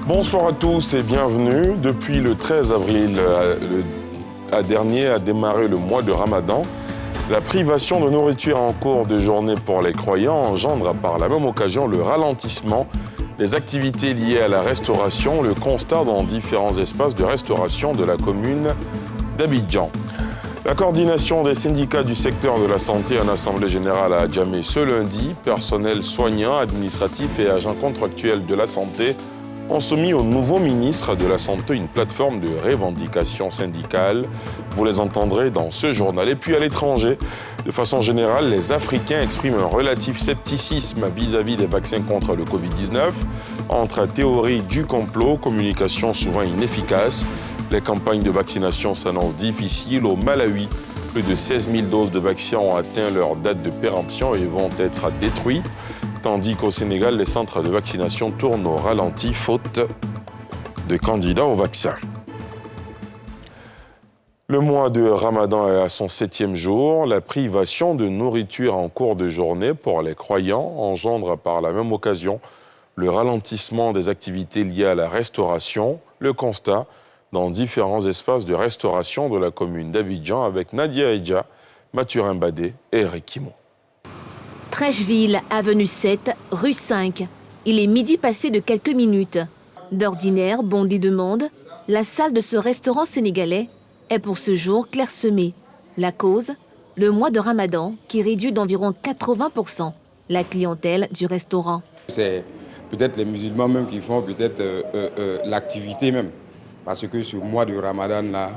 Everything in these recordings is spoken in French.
Bonsoir à tous et bienvenue. Depuis le 13 avril dernier a démarré le mois de Ramadan. La privation de nourriture en cours de journée pour les croyants engendre par la même occasion le ralentissement des activités liées à la restauration, le constat dans différents espaces de restauration de la commune d'Abidjan. La coordination des syndicats du secteur de la santé en assemblée générale à Adjamé ce lundi, personnel soignant, administratif et agents contractuels de la santé ont soumis au nouveau ministre de la Santé une plateforme de revendications syndicales. Vous les entendrez dans ce journal. Et puis à l'étranger, de façon générale, les Africains expriment un relatif scepticisme vis-à-vis des vaccins contre le Covid-19. Entre théorie du complot, communication souvent inefficace, les campagnes de vaccination s'annoncent difficiles. Au Malawi, plus de 16 000 doses de vaccins ont atteint leur date de péremption et vont être détruites. Tandis qu'au Sénégal, les centres de vaccination tournent au ralenti, faute de candidats au vaccin. Le mois de Ramadan est à son 7e jour. La privation de nourriture en cours de journée pour les croyants engendre par la même occasion le ralentissement des activités liées à la restauration. Le constat dans différents espaces de restauration de la commune d'Abidjan avec Nadia Edja, Mathurin Badé et Eric Kimo. Trècheville, avenue 7, rue 5. Il est midi passé de quelques minutes. D'ordinaire, bondé de monde, la salle de ce restaurant sénégalais est pour ce jour clairsemée. La cause, le mois de Ramadan qui réduit d'environ 80% la clientèle du restaurant. C'est peut-être les musulmans même qui font peut-être l'activité même. Parce que ce mois de Ramadan-là,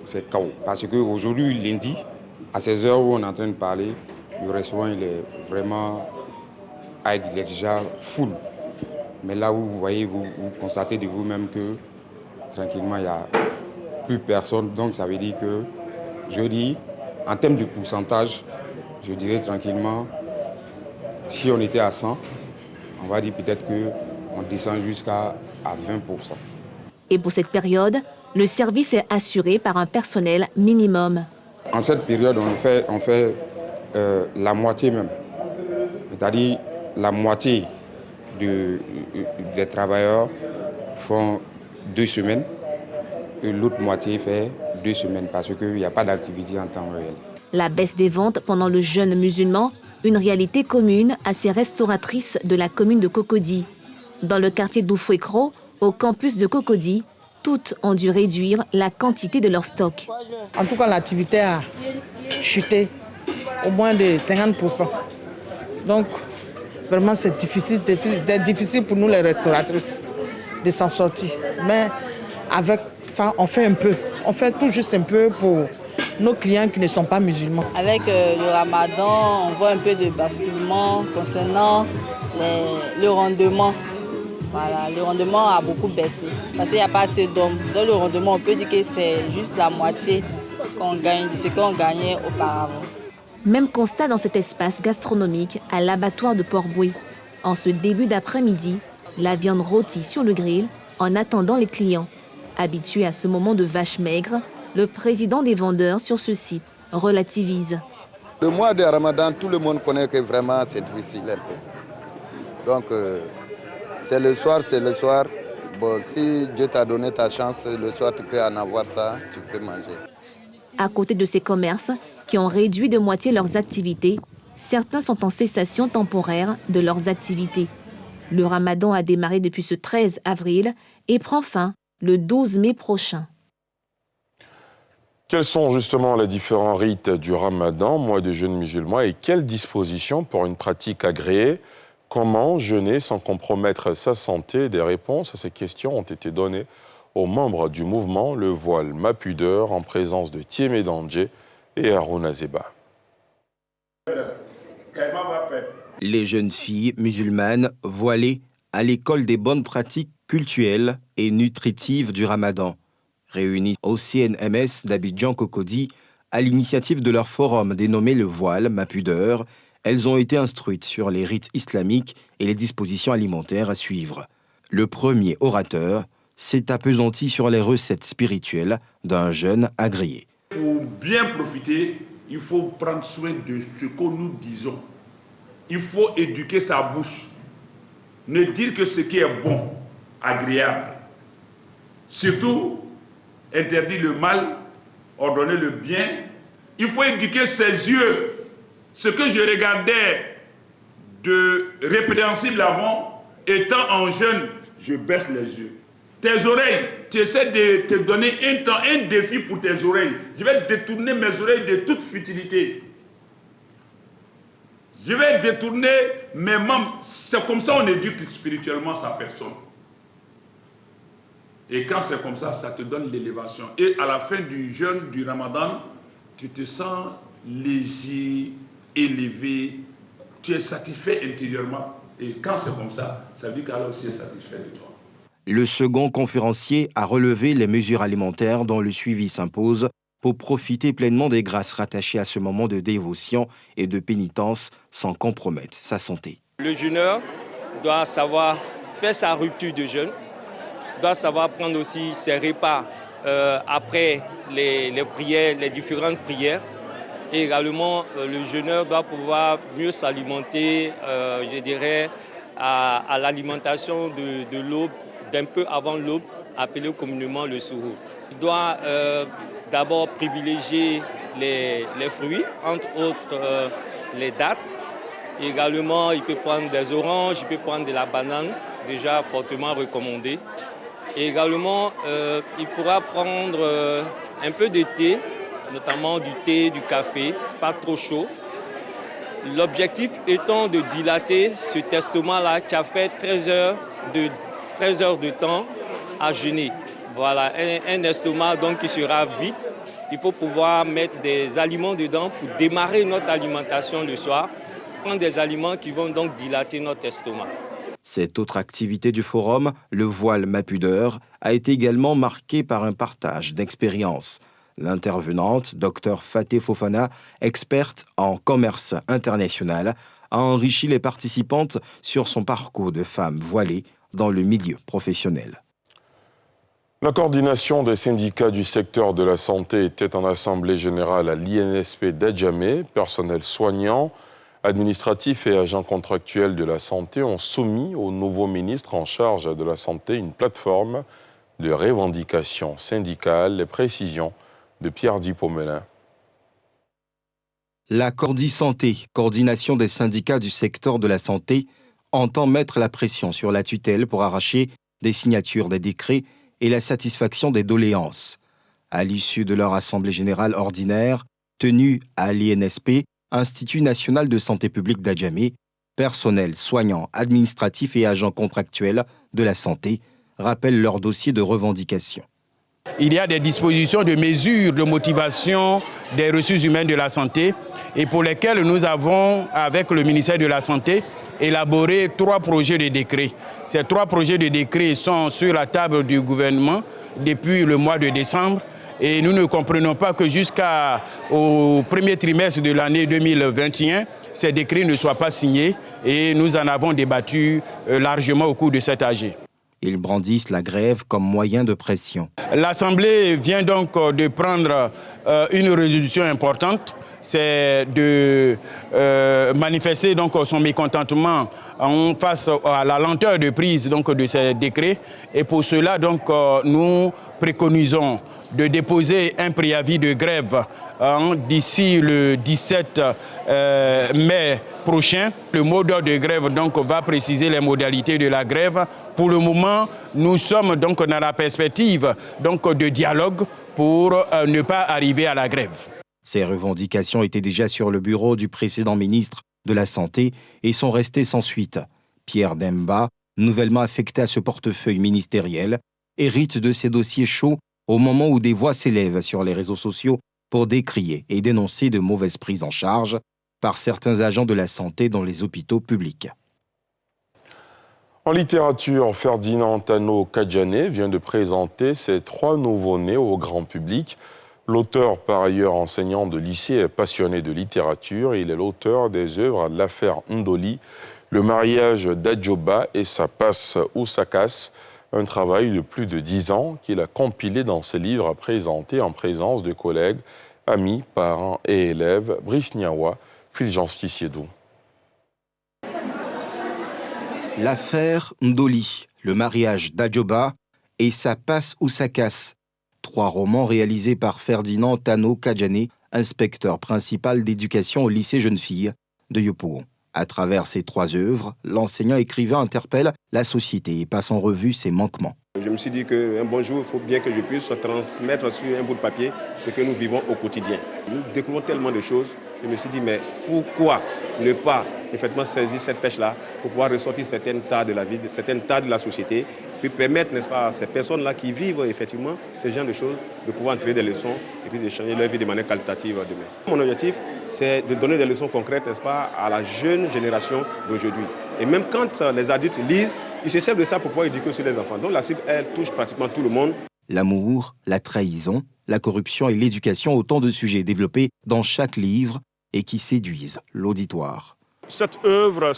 c'est chaos. Parce qu'aujourd'hui, lundi, à 16 h où on est en train de parler, le restaurant, il est vraiment, il est déjà full. Mais là où vous voyez, vous constatez de vous-même que tranquillement, il n'y a plus personne. Donc ça veut dire que, je dis, en termes de pourcentage, je dirais tranquillement, si on était à 100, on va dire peut-être qu'on descend jusqu'à 20%. Et pour cette période, le service est assuré par un personnel minimum. En cette période, on fait la moitié même. C'est-à-dire la moitié des travailleurs font 2 semaines et l'autre moitié fait 2 semaines parce qu'il n'y a pas d'activité en temps réel. La baisse des ventes pendant le jeûne musulman, une réalité commune à ces restauratrices de la commune de Cocody. Dans le quartier d'Oufouékro, au campus de Cocody, toutes ont dû réduire la quantité de leur stock. En tout cas, l'activité a chuté au moins de 50%. Donc, vraiment, c'est difficile pour nous, les restauratrices, de s'en sortir. Mais avec ça, on fait un peu. On fait tout juste un peu pour nos clients qui ne sont pas musulmans. Avec le Ramadan, on voit un peu de basculement concernant le rendement. Voilà, le rendement a beaucoup baissé parce qu'il n'y a pas assez d'hommes. Dans le rendement, on peut dire que c'est juste la moitié qu'on gagne de ce qu'on gagnait auparavant. Même constat dans cet espace gastronomique à l'abattoir de Port-Boué. En ce début d'après-midi, la viande rôtie sur le grill en attendant les clients. Habitué à ce moment de vache maigre, le président des vendeurs sur ce site relativise. Le mois de Ramadan, tout le monde connaît que vraiment c'est difficile un peu. Donc, c'est le soir, c'est le soir. Bon, si Dieu t'a donné ta chance, le soir tu peux en avoir ça, tu peux manger. À côté de ces commerces qui ont réduit de moitié leurs activités, certains sont en cessation temporaire de leurs activités. Le Ramadan a démarré depuis ce 13 avril et prend fin le 12 mai prochain. Quels sont justement les différents rites du Ramadan, mois de jeûne musulman, et quelles dispositions pour une pratique agréée? Comment jeûner sans compromettre sa santé? Des réponses à ces questions ont été données aux membres du mouvement Le Voile Ma Pudeur en présence de Thiemé Dandje et Harouna Zeba. Les jeunes filles musulmanes voilées à l'école des bonnes pratiques cultuelles et nutritives du Ramadan, réunies au CNMS d'Abidjan Cocody à l'initiative de leur forum dénommé Le Voile Ma Pudeur. Elles ont été instruites sur les rites islamiques et les dispositions alimentaires à suivre. Le premier orateur s'est appesanti sur les recettes spirituelles d'un jeune agréé. Pour bien profiter, il faut prendre soin de ce que nous disons. Il faut éduquer sa bouche. Ne dire que ce qui est bon, agréable. Surtout, interdire le mal, ordonner le bien. Il faut éduquer ses yeux. Ce que je regardais de répréhensible avant, étant en jeune, je baisse les yeux. Tes oreilles, tu essaies de te donner un défi pour tes oreilles. Je vais détourner mes oreilles de toute futilité. Je vais détourner mes membres. C'est comme ça qu'on éduque spirituellement sa personne. Et quand c'est comme ça, ça te donne l'élévation. Et à la fin du jeûne, du ramadan, tu te sens léger, élevé, tu es satisfait intérieurement. Et quand c'est comme ça, ça veut dire qu'Allah aussi est satisfait de toi. Le second conférencier a relevé les mesures alimentaires dont le suivi s'impose pour profiter pleinement des grâces rattachées à ce moment de dévotion et de pénitence sans compromettre sa santé. Le jeûneur doit savoir faire sa rupture de jeûne, doit savoir prendre aussi ses repas après les prières, les différentes prières. Et également, le jeûneur doit pouvoir mieux s'alimenter, je dirais, à l'alimentation de l'aube, d'un peu avant l'aube, appelée communément le suhour. Il doit d'abord privilégier les fruits, entre autres les dattes. Et également, il peut prendre des oranges, il peut prendre de la banane, déjà fortement recommandé. Et également, il pourra prendre un peu de thé, notamment du thé, du café, pas trop chaud. L'objectif étant de dilater ce estomac-là qui a fait 13 heures de temps à jeûner. Voilà, un estomac donc qui sera vide. Il faut pouvoir mettre des aliments dedans pour démarrer notre alimentation le soir. Prendre des aliments qui vont donc dilater notre estomac. Cette autre activité du forum, le voile Ma Pudeur, a été également marquée par un partage d'expériences. L'intervenante, Dr Faté Fofana, experte en commerce international, a enrichi les participantes sur son parcours de femme voilée dans le milieu professionnel. La coordination des syndicats du secteur de la santé était en assemblée générale à l'INSP d'Adjamé. Personnel soignant, administratif et agents contractuels de la santé ont soumis au nouveau ministre en charge de la santé une plateforme de revendications syndicales. Les précisions de Pierre Dipomelin. La Cordi Santé, coordination des syndicats du secteur de la santé, entend mettre la pression sur la tutelle pour arracher des signatures des décrets et la satisfaction des doléances. À l'issue de leur assemblée générale ordinaire, tenue à l'INSP, Institut national de santé publique d'Adjamé, personnel soignant, administratif et agents contractuels de la santé rappellent leur dossier de revendication. Il y a des dispositions de mesures de motivation des ressources humaines de la santé et pour lesquelles nous avons, avec le ministère de la Santé, élaboré 3 projets de décret. Ces 3 projets de décret sont sur la table du gouvernement depuis le mois de décembre et nous ne comprenons pas que jusqu'au premier trimestre de l'année 2021, ces décrets ne soient pas signés et nous en avons débattu largement au cours de cet AG. Ils brandissent la grève comme moyen de pression. L'Assemblée vient donc de prendre une résolution importante, c'est de manifester donc son mécontentement face à la lenteur de prise donc de ces décrets. Et pour cela, donc, nous préconisons de déposer un préavis de grève d'ici le 17 mai prochain. Le mot d'ordre de grève donc, va préciser les modalités de la grève. Pour le moment, nous sommes donc dans la perspective donc, de dialogue pour ne pas arriver à la grève. Ces revendications étaient déjà sur le bureau du précédent ministre de la Santé et sont restées sans suite. Pierre Demba, nouvellement affecté à ce portefeuille ministériel, hérite de ces dossiers chauds au moment où des voix s'élèvent sur les réseaux sociaux pour décrier et dénoncer de mauvaises prises en charge par certains agents de la santé dans les hôpitaux publics. En littérature, Ferdinand Tano Kadjane vient de présenter ses 3 nouveaux-nés au grand public. L'auteur, par ailleurs enseignant de lycée, est passionné de littérature. Il est l'auteur des œuvres L'affaire Ndoli, Le mariage d'Adjoba et ça passe ou ça casse, un travail de plus de 10 ans qu'il a compilé dans ses livres à présenter en présence de collègues, amis, parents et élèves. Brice Niawa, Fulgence Kissiedo. L'affaire Ndoli, le mariage d'Adjoba et ça passe ou ça casse. 3 romans réalisés par Ferdinand Tano Kadjane, inspecteur principal d'éducation au lycée Jeunes Filles de Yopougon. À travers ces 3 œuvres, l'enseignant écrivain interpelle la société et passe en revue ses manquements. Je me suis dit qu'un bon jour, il faut bien que je puisse transmettre sur un bout de papier ce que nous vivons au quotidien. Nous découvrons tellement de choses. Je me suis dit, mais pourquoi ne pas effectivement saisir cette pêche-là pour pouvoir ressortir certaines tas de la vie, certaines tas de la société, puis permettre, n'est-ce pas, à ces personnes-là qui vivent effectivement ce genre de choses, de pouvoir en tirer des leçons et puis de changer leur vie de manière qualitative demain. Mon objectif, c'est de donner des leçons concrètes, n'est-ce pas, à la jeune génération d'aujourd'hui. Et même quand les adultes lisent, ils se servent de ça pour pouvoir éduquer aussi les enfants. Donc la cible, elle touche pratiquement tout le monde. L'amour, la trahison, la corruption et l'éducation, autant de sujets développés dans chaque livre et qui séduisent l'auditoire. Cette œuvre,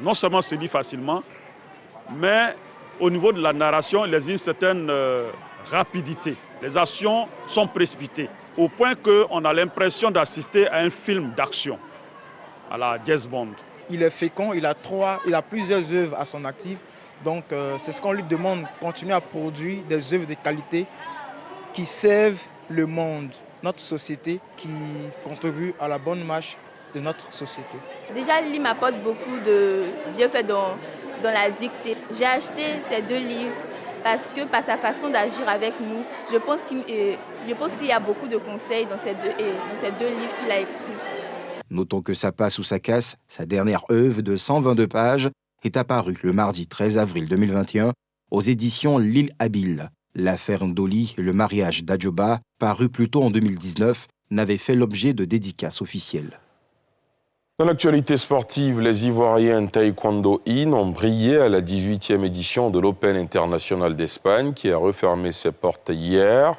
non seulement se lit facilement, mais au niveau de la narration, il existe une certaine rapidité. Les actions sont précipitées, au point qu'on a l'impression d'assister à un film d'action, à la James Bond. Il est fécond, il a plusieurs œuvres à son actif. Donc c'est ce qu'on lui demande, continuer à produire des œuvres de qualité qui servent le monde, notre société, qui contribuent à la bonne marche de notre société. Déjà, le livre m'apporte beaucoup de bienfaits dans la dictée. J'ai acheté ces 2 livres parce que par sa façon d'agir avec nous, je pense qu'il y a beaucoup de conseils dans ces deux livres qu'il a écrits. Notons que ça passe ou ça casse, sa dernière œuvre de 122 pages, est apparue le mardi 13 avril 2021 aux éditions L'Île Habile. L'affaire Ndoli, le mariage d'Adjoba, paru plus tôt en 2019, n'avait fait l'objet de dédicaces officielles. Dans l'actualité sportive, les Ivoiriens Taekwondo In ont brillé à la 18e édition de l'Open International d'Espagne qui a refermé ses portes hier.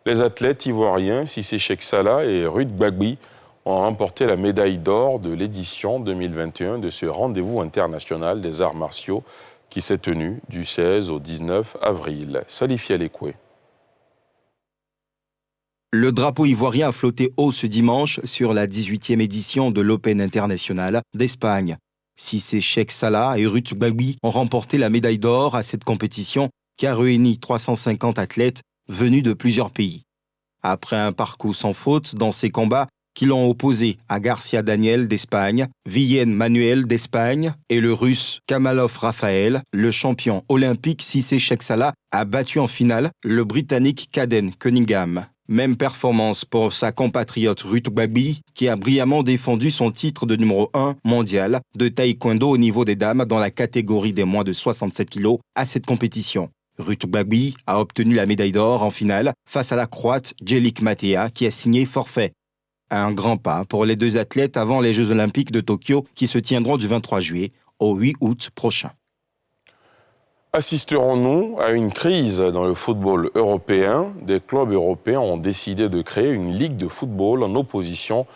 Les athlètes ivoiriens Cissé Cheikh Salah et Ruth Gbagbi ont remporté la médaille d'or de l'édition 2021 de ce rendez-vous international des arts martiaux qui s'est tenu du 16 au 19 avril. Salif Yalekwe. Le drapeau ivoirien a flotté haut ce dimanche sur la 18e édition de l'Open International d'Espagne. Cissé Cheikh Salah et Ruth Gbagbi ont remporté la médaille d'or à cette compétition qui a réuni 350 athlètes venus de plusieurs pays. Après un parcours sans faute dans ces combats, qui l'ont opposé à Garcia Daniel d'Espagne, Villen Manuel d'Espagne et le russe Kamalov Raphaël, le champion olympique Cissé Cheikh Salah a battu en finale le britannique Caden Cunningham. Même performance pour sa compatriote Ruth Gbagbi, qui a brillamment défendu son titre de numéro 1 mondial de taekwondo au niveau des dames dans la catégorie des moins de 67 kg à cette compétition. Ruth Gbagbi a obtenu la médaille d'or en finale face à la Croate Jelik Matea qui a signé forfait. Un grand pas pour les 2 athlètes avant les Jeux Olympiques de Tokyo qui se tiendront du 23 juillet au 8 août prochain. Assisterons-nous à une crise dans le football européen? Des clubs européens ont décidé de créer une ligue de football en opposition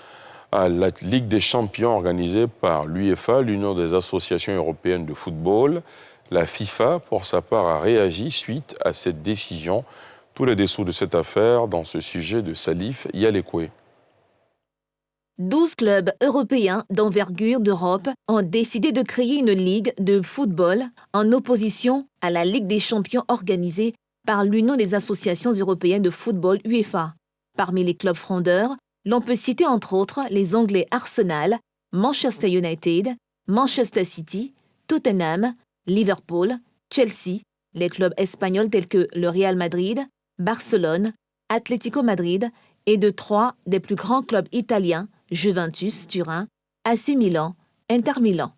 à la Ligue des champions organisée par l'UEFA, l'Union des associations européennes de football. La FIFA, pour sa part, a réagi suite à cette décision. Tous les dessous de cette affaire dans ce sujet de Salif Yalekwe. 12 clubs européens d'envergure d'Europe ont décidé de créer une ligue de football en opposition à la Ligue des champions organisée par l'Union des associations européennes de football UEFA. Parmi les clubs frondeurs, l'on peut citer entre autres les Anglais Arsenal, Manchester United, Manchester City, Tottenham, Liverpool, Chelsea, les clubs espagnols tels que le Real Madrid, Barcelone, Atlético Madrid et de 3 des plus grands clubs italiens, Juventus, Turin, AC Milan, Inter Milan.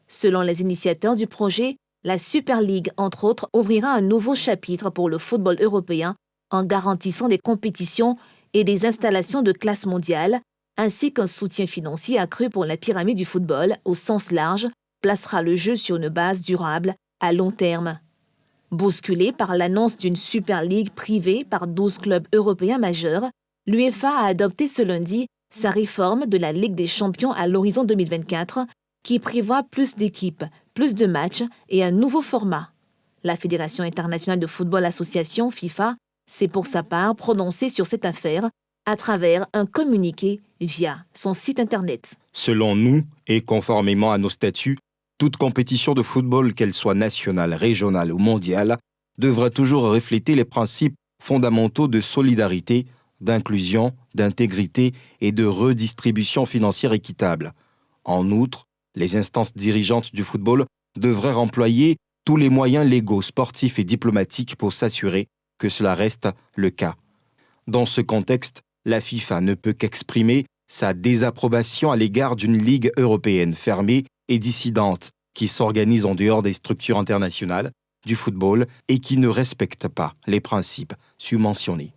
Selon les initiateurs du projet, la Super League, entre autres, ouvrira un nouveau chapitre pour le football européen en garantissant des compétitions et des installations de classe mondiale, ainsi qu'un soutien financier accru pour la pyramide du football au sens large, placera le jeu sur une base durable à long terme. Bousculé par l'annonce d'une Super League privée par 12 clubs européens majeurs, l'UEFA a adopté ce lundi sa réforme de la Ligue des champions à l'horizon 2024 qui prévoit plus d'équipes, plus de matchs et un nouveau format. La Fédération internationale de football association, FIFA, s'est pour sa part prononcée sur cette affaire à travers un communiqué via son site Internet. Selon nous, et conformément à nos statuts, toute compétition de football, qu'elle soit nationale, régionale ou mondiale, devra toujours refléter les principes fondamentaux de solidarité, d'inclusion, d'intégrité et de redistribution financière équitable. En outre, les instances dirigeantes du football devraient employer tous les moyens légaux, sportifs et diplomatiques pour s'assurer que cela reste le cas. Dans ce contexte, la FIFA ne peut qu'exprimer sa désapprobation à l'égard d'une ligue européenne fermée et dissidente qui s'organise en dehors des structures internationales du football et qui ne respecte pas les principes submentionnés.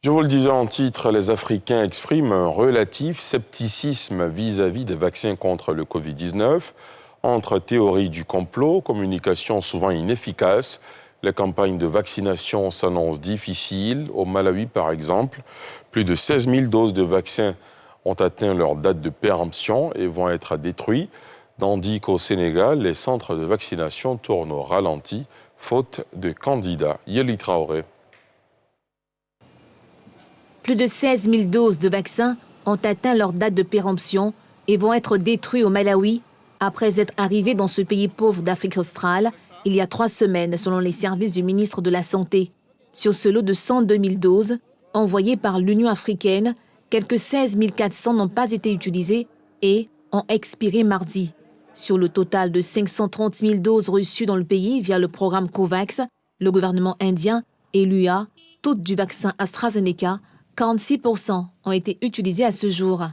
Je vous le disais en titre, les Africains expriment un relatif scepticisme vis-à-vis des vaccins contre le Covid-19. Entre théorie du complot, communication souvent inefficace, les campagnes de vaccination s'annoncent difficiles. Au Malawi, par exemple, plus de 16 000 doses de vaccins ont atteint leur date de péremption et vont être détruits, tandis qu'au Sénégal, les centres de vaccination tournent au ralenti, faute de candidats. Yeli Traoré. Plus de 16 000 doses de vaccins ont atteint leur date de péremption et vont être détruits au Malawi après être arrivés dans ce pays pauvre d'Afrique australe il y a 3 semaines, selon les services du ministre de la Santé. Sur ce lot de 102 000 doses envoyées par l'Union africaine, quelques 16 400 n'ont pas été utilisées et ont expiré mardi. Sur le total de 530 000 doses reçues dans le pays via le programme COVAX, le gouvernement indien et l'UA, toutes du vaccin AstraZeneca, 46% ont été utilisées à ce jour.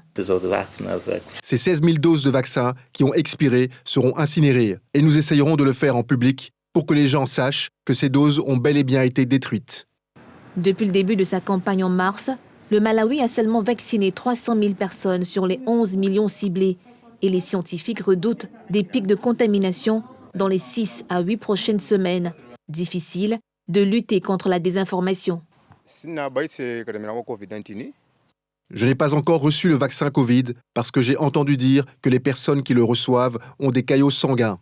Ces 16 000 doses de vaccins qui ont expiré seront incinérées et nous essayerons de le faire en public pour que les gens sachent que ces doses ont bel et bien été détruites. Depuis le début de sa campagne en mars, le Malawi a seulement vacciné 300 000 personnes sur les 11 millions ciblés et les scientifiques redoutent des pics de contamination dans les 6 à 8 prochaines semaines. Difficile de lutter contre la désinformation. Je n'ai pas encore reçu le vaccin Covid parce que j'ai entendu dire que les personnes qui le reçoivent ont des caillots sanguins,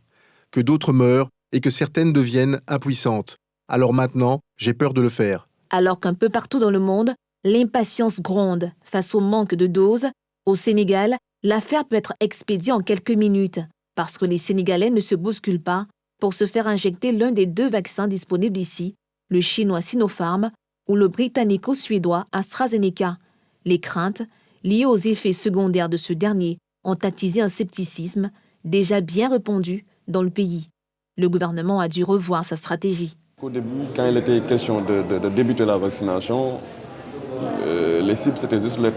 que d'autres meurent et que certaines deviennent impuissantes. Alors maintenant, j'ai peur de le faire. Alors qu'un peu partout dans le monde, l'impatience gronde face au manque de doses, au Sénégal, l'affaire peut être expédiée en quelques minutes parce que les Sénégalais ne se bousculent pas pour se faire injecter l'un des 2 vaccins disponibles ici, le chinois Sinopharm ou le britannico-suédois AstraZeneca. Les craintes liées aux effets secondaires de ce dernier ont attisé un scepticisme déjà bien répandu dans le pays. Le gouvernement a dû revoir sa stratégie. Au début, quand il était question de débuter la vaccination, les cibles, c'était juste le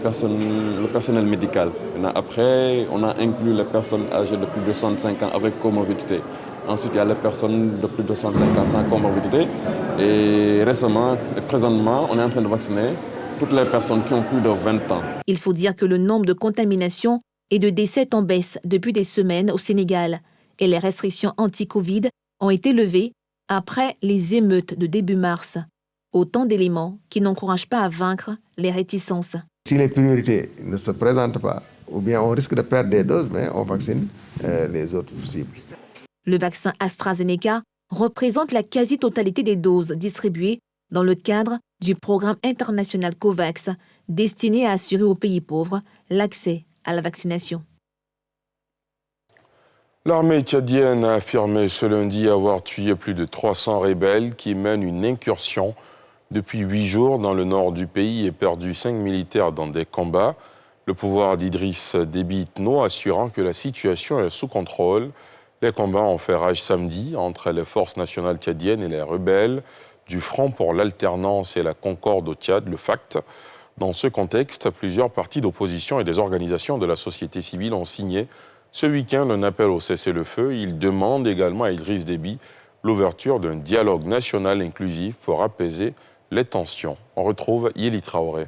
personnel médical. Après, on a inclus les personnes âgées de plus de 65 ans avec comorbidité. Ensuite, il y a les personnes de plus de 65 ans sans comorbidité. Et récemment, et présentement, on est en train de vacciner toutes les personnes qui ont plus de 20 ans. Il faut dire que le nombre de contaminations et de décès est en baisse depuis des semaines au Sénégal. Et les restrictions anti-Covid ont été levées après les émeutes de début mars. Autant d'éléments qui n'encouragent pas à vaincre les réticences. Si les priorités ne se présentent pas, ou bien on risque de perdre des doses, mais on vaccine les autres cibles. Le vaccin AstraZeneca représente la quasi-totalité des doses distribuées dans le cadre du programme international COVAX, destiné à assurer aux pays pauvres l'accès à la vaccination. L'armée tchadienne a affirmé ce lundi avoir tué plus de 300 rebelles qui mènent une incursion depuis 8 jours dans le nord du pays et perdu 5 militaires dans des combats. Le pouvoir d'Idriss Déby Itno assurant que la situation est sous contrôle. Les combats ont fait rage samedi entre les forces nationales tchadiennes et les rebelles du Front pour l'alternance et la concorde au Tchad, le FACT. Dans ce contexte, plusieurs partis d'opposition et des organisations de la société civile ont signé ce week-end un appel au cessez-le-feu. Ils demandent également à Idriss Déby l'ouverture d'un dialogue national inclusif pour apaiser les tensions. On retrouve Yeli Traoré.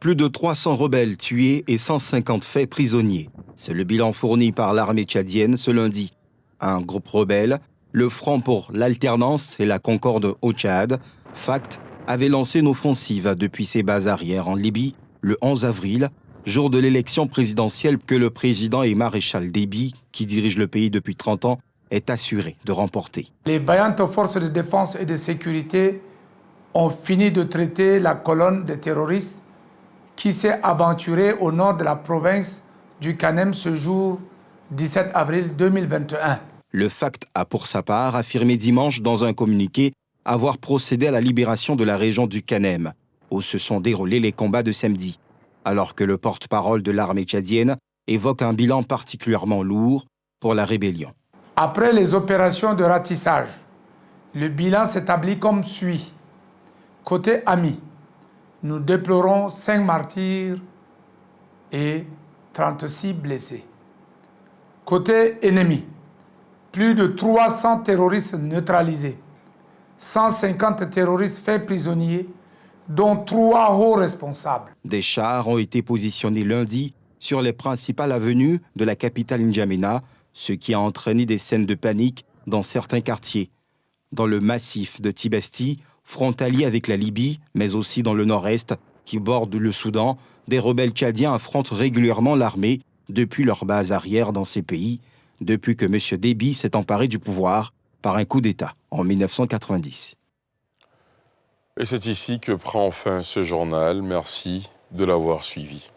Plus de 300 rebelles tués et 150 faits prisonniers. C'est le bilan fourni par l'armée tchadienne ce lundi. Un groupe rebelle, le Front pour l'alternance et la concorde au Tchad, FACT, avait lancé une offensive depuis ses bases arrières en Libye le 11 avril jour de l'élection présidentielle que le président et maréchal Déby, qui dirige le pays depuis 30 ans, est assuré de remporter. Les vaillantes forces de défense et de sécurité ont fini de traiter la colonne de terroristes qui s'est aventurée au nord de la province du Kanem ce jour 17 avril 2021. Le FACT a pour sa part affirmé dimanche dans un communiqué avoir procédé à la libération de la région du Kanem, où se sont déroulés les combats de samedi, alors que le porte-parole de l'armée tchadienne évoque un bilan particulièrement lourd pour la rébellion. Après les opérations de ratissage, le bilan s'établit comme suit. Côté ami, nous déplorons 5 martyrs et 36 blessés. Côté ennemi, plus de 300 terroristes neutralisés, 150 terroristes faits prisonniers, dont 3 hauts responsables. Des chars ont été positionnés lundi sur les principales avenues de la capitale N'Djamena, ce qui a entraîné des scènes de panique dans certains quartiers. Dans le massif de Tibesti, frontalier avec la Libye, mais aussi dans le nord-est, qui borde le Soudan, des rebelles tchadiens affrontent régulièrement l'armée depuis leur base arrière dans ces pays, depuis que M. Déby s'est emparé du pouvoir par un coup d'État en 1990. Et c'est ici que prend fin ce journal. Merci de l'avoir suivi.